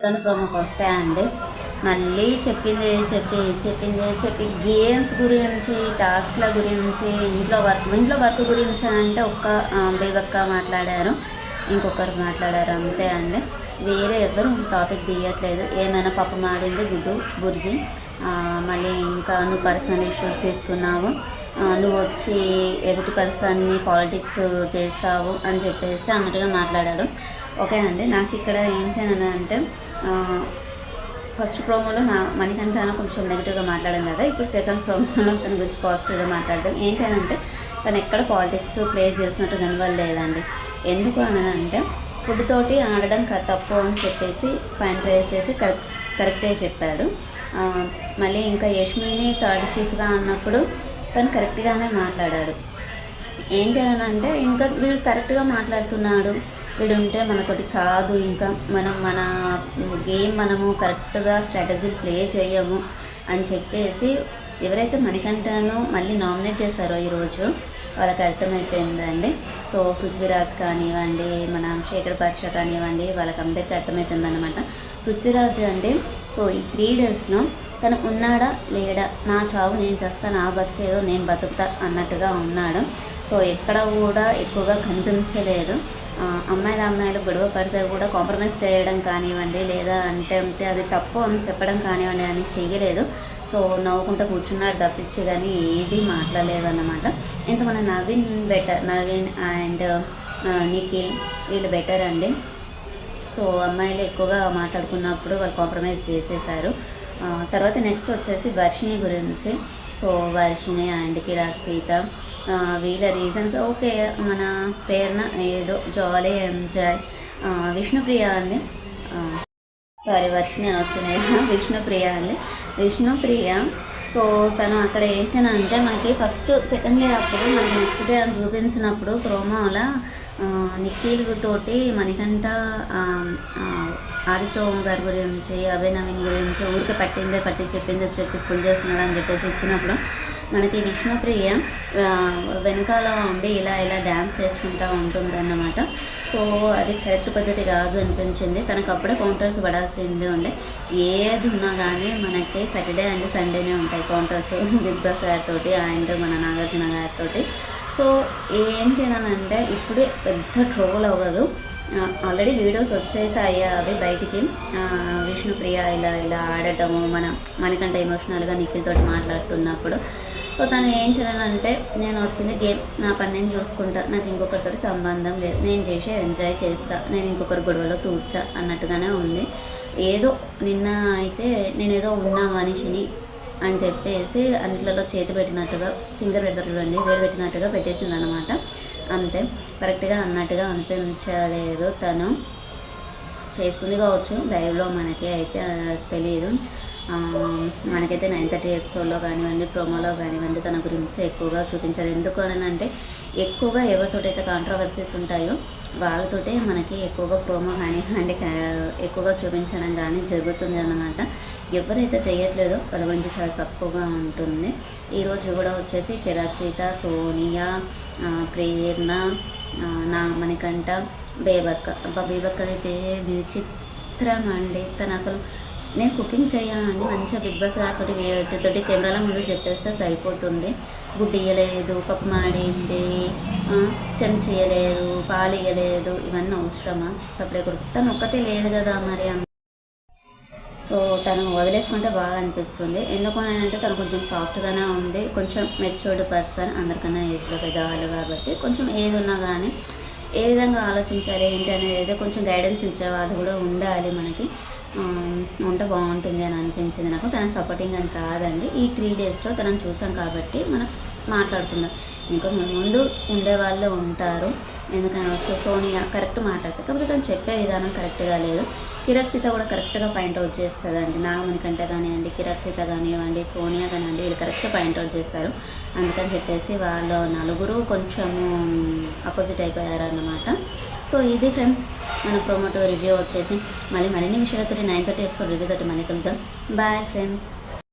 దాని ప్రోమోకి వస్తాయండి. మళ్ళీ చెప్పి గేమ్స్ గురించి, టాస్క్ల గురించి, ఇంట్లో వర్క్ గురించి అంటే బేబక్క మాట్లాడారు, ఇంకొకరు మాట్లాడారు, అంతే అండి. వేరే ఎవరు టాపిక్ తీయట్లేదు. ఏమైనా పప్పు మాడింది గుడ్డు బుర్జీ, మళ్ళీ ఇంకా నువ్వు పర్సనల్ ఇష్యూస్ తీస్తున్నావు, నువ్వు వచ్చి ఎదుటి పర్సన్ని పాలిటిక్స్ చేస్తావు అని చెప్పేసి అన్నట్టుగా మాట్లాడాడు. ఓకే అండి. నాకు ఇక్కడ ఏంటని అంటే ఫస్ట్ ప్రోమోలో మణికంఠ కొంచెం నెగిటివ్గా మాట్లాడాం కదా, ఇప్పుడు సెకండ్ ప్రోమోలో తన గురించి పాజిటివ్గా మాట్లాడదాం. ఏంటంటే తను ఎక్కడ పాలిటిక్స్ ప్లే చేసినట్టు దానివల్ల లేదండి. ఎందుకు అని అంటే ఫుడ్ తోటి ఆడడం తప్పు అని చెప్పేసి పాయింట్ రేజ్ చేసి కరెక్టే చెప్పాడు. మళ్ళీ ఇంకా యష్మిని థర్డ్ చీఫ్గా అన్నప్పుడు తను కరెక్ట్గానే మాట్లాడాడు. ఏంటి అని అంటే ఇంకా వీడు కరెక్ట్గా మాట్లాడుతున్నాడు, వీడు ఉంటే మనతోటి కాదు, ఇంకా మన గేమ్ మనము కరెక్ట్గా స్ట్రాటజీలు ప్లే చేయము అని చెప్పేసి ఎవరైతే మణికంఠను మళ్ళీ నామినేట్ చేశారో ఈరోజు వాళ్ళకి అర్థమైపోయిందండి. సో పృథ్వీరాజ్ కానివ్వండి, మన శేఖర్ భాష కానివ్వండి, వాళ్ళకి అందరికీ అర్థమైపోయిందన్నమాట. పృథ్వీరాజ్ అండి, సో ఈ 3 డేస్లో తను ఉన్నాడా లేడా, నా చావు నేను చేస్తా, నా బతికేదో నేను బతుకుతా అన్నట్టుగా ఉన్నాడు. సో ఎక్కడ కూడా ఎక్కువగా కనిపించలేదు. అమ్మాయిలు గొడవ పడితే కూడా కాంప్రమైజ్ చేయడం కానివ్వండి, లేదా అంటే అది తప్పు అని చెప్పడం కానివ్వండి అని చేయలేదు. సో నవ్వుకుంటూ కూర్చున్నాడు తప్పించి కానీ ఏది మాట్లాడలేదన్నమాట. ఇంత మన నవీన్ అండ్ నిఖిల్ వీళ్ళు బెటర్ అండి. సో అమ్మాయిలు ఎక్కువగా మాట్లాడుకున్నప్పుడు వాళ్ళు కాంప్రమైజ్ చేసేసారు. తర్వాత నెక్స్ట్ వచ్చేసి వర్షిణి గురించి. సో వర్షిణి అండ్ కిరాక్ సీత వీళ్ళ రీజన్స్ ఓకే, మన పేరున ఏదో జాలీ ఎంజాయ్. విష్ణుప్రియ అండి, సారీ వర్షిణి అని వచ్చినాయి, విష్ణుప్రియ. సో తను అక్కడ ఏంటంటే మనకి ఫస్ట్ సెకండ్ డే అప్పుడు మనకి నెక్స్ట్ డే అని చూపించినప్పుడు ప్రోమోలో నిఖిల్ తోటి మణికంఠ ఆదిత్య ఓం గారి గురించి, అభయ్ నవీన్ గురించి ఊరికి చెప్పి పుల్ చేస్తున్నాడు అని చెప్పేసి ఇచ్చినప్పుడు మనకి విష్ణుప్రియ వెనకాల ఉండి ఇలా డ్యాన్స్ చేసుకుంటూ ఉంటుందన్నమాట. సో అది కరెక్ట్ పద్ధతి కాదు అనిపించింది. తనకు అప్పుడే కౌంటర్స్ పడాల్సింది ఉండే. ఏది ఉన్నా కానీ మనకి సాటర్డే అండ్ సండేనే ఉంటాయి కౌంటర్స్, బిగ్ బాస్ గారితో అండ్ మన నాగార్జున గారితో. సో ఏంటి అని అంటే ఇప్పుడే పెద్ద ట్రోల్ అవ్వదు, ఆల్రెడీ వీడియోస్ వచ్చేసాయి అవి బయటికి. విష్ణుప్రియ ఇలా ఆడటము, మనకంటే ఎమోషనల్గా నిఖిల్ తోటి మాట్లాడుతున్నప్పుడు. సో తను ఏంటి అని అంటే నేను వచ్చింది గేమ్, నా పని నేను చూసుకుంటా, నాకు ఇంకొకరితో సంబంధం లేదు, నేను చేసే ఎంజాయ్ చేస్తా, నేను ఇంకొకరి గొడవలో తూర్చా అన్నట్టుగానే ఉంది. ఏదో నిన్న అయితే నేనేదో ఉన్న మనిషిని అని చెప్పేసి అన్నిట్లలో చేతి పెట్టినట్టుగా, ఫింగర్ పెడతారు చూడండి, వేలు పెట్టినట్టుగా పెట్టేసింది అనమాట. అంతే, కరెక్ట్గా అన్నట్టుగా అనిపించలేదు. తను చేస్తుంది కావచ్చు లైవ్లో, మనకి అయితే తెలియదు. మనకైతే 9:30 ఎపిసోడ్లో కానివ్వండి, ప్రోమోలో కానివ్వండి తన గురించి ఎక్కువగా చూపించారు. ఎందుకు అని అంటే ఎక్కువగా ఎవరితోటైతే కాంట్రవర్సీస్ ఉంటాయో వాళ్ళతోటే మనకి ఎక్కువగా ప్రోమో కానివ్వండి ఎక్కువగా చూపించడం కానీ జరుగుతుంది అన్నమాట. ఎవరైతే చేయట్లేదో వాళ్ళ గురించి చాలా తక్కువగా ఉంటుంది. ఈరోజు కూడా వచ్చేసి కిరాక్ సీత, సోనియా, ప్రేరణ, మణికంఠ, బేబక్కదైతే విచిత్రం అండి. తను అసలు నేను కుకింగ్ చేయాలని మంచిగా బిగ్ బాస్ గారితోటి కెమెరాల ముందు చెప్పేస్తే సరిపోతుంది. గుడ్డు ఇయ్యలేదు, పప్పు మాడింది, చెంచా ఇయ్యలేదు, పాలు ఇయ్యలేదు, ఇవన్నీ అవసరమా? సప్లై కొరకు తను ఒక్కతే లేదు కదా మరి. సో తను వదిలేసుకుంటే బాగా అనిపిస్తుంది. ఎందుకు అని అంటే తను కొంచెం సాఫ్ట్గానే ఉంది, కొంచెం మెచ్యూర్డ్ పర్సన్, అందరికన్నా ఏజ్లో పెద్దవాళ్ళు కాబట్టి కొంచెం ఏది ఉన్నా కానీ ఏ విధంగా ఆలోచించాలి ఏంటి అనేది కొంచెం గైడెన్స్ ఇచ్చే వాళ్ళు కూడా ఉండాలి మనకి, ఉంటే బాగుంటుంది అని అనిపించింది నాకు. తన సపోర్టింగ్ అని కాదండి, ఈ 3 డేస్లో తనని చూసాం కాబట్టి మనం మాట్లాడుకుందాం. ఇంకా ముందు ఉండేవాళ్ళు ఉంటారు, ఎందుకంటే సోనియా కరెక్ట్ మాట్లాడుతుంది, కాకపోతే తను చెప్పే విధానం కరెక్ట్గా లేదు. కిరాక్ సీత కూడా కరెక్ట్గా పాయింట్అవుట్ చేస్తుందండి. నాగమణికంఠ కానివ్వండి, కిరాక్ సీత కానివ్వండి, సోనియా కానివ్వండి, వీళ్ళు కరెక్ట్గా పాయింట్అవుట్ చేస్తారు. అందుకని చెప్పేసి వాళ్ళు నలుగురు కొంచెము అపోజిట్ అయిపోయారన్నమాట. సో ఇది ఫ్రెండ్స్ మన ప్రోమోటో రివ్యూ వచ్చేసి. మళ్ళీ మరిన్ని విషయాలతో 9:30 ఎపిసోడ్ రివ్యూ తోటి మళ్ళీ కలుద్దాం. Bye friends.